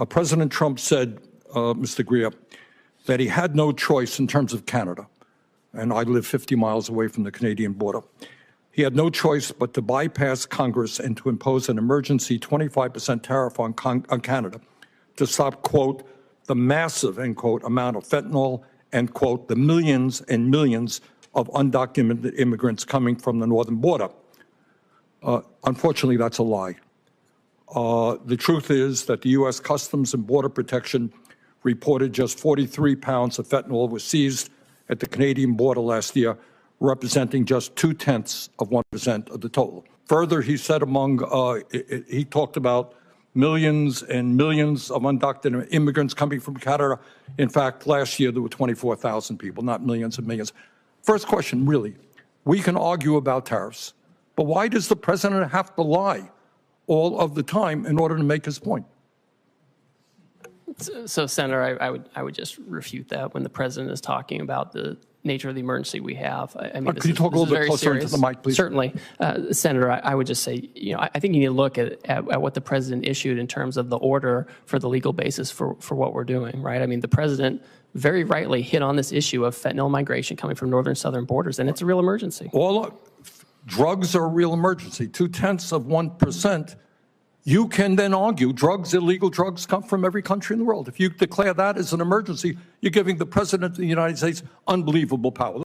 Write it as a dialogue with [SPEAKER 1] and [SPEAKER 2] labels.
[SPEAKER 1] President Trump said, Mr. Greer, that he had no choice in terms of Canada, and I live 50 miles away from the Canadian border. He had no choice but to bypass Congress and to impose an emergency 25% tariff on Canada to stop, quote, the massive, end quote, amount of fentanyl and, quote, the millions and millions of undocumented immigrants coming from the northern border. Unfortunately, that's a lie. The truth is that the U.S. Customs and Border Protection reported just 43 pounds of fentanyl was seized at the Canadian border last year, representing just 0.2% of the total. Further, he said he talked about millions and millions of undocumented immigrants coming from Canada. In fact, last year there were 24,000 people, not millions and millions. First question, really, we can argue about tariffs, but why does the president have to lie all of the time in order to make his point?
[SPEAKER 2] So, Senator, I would just refute that when the president is talking about the nature of the emergency we have. I mean,
[SPEAKER 1] could you talk a little bit closer into the mic, please?
[SPEAKER 2] Certainly. Senator, I would just say, I think you need to look at what the president issued in terms of the order for the legal basis for what we're doing, right? I mean, the president very rightly hit on this issue of fentanyl migration coming from northern southern borders, and it's a real emergency.
[SPEAKER 1] Drugs are a real emergency. 0.2%. You can then argue illegal drugs come from every country in the world. If you declare that as an emergency, you're giving the president of the United States unbelievable power.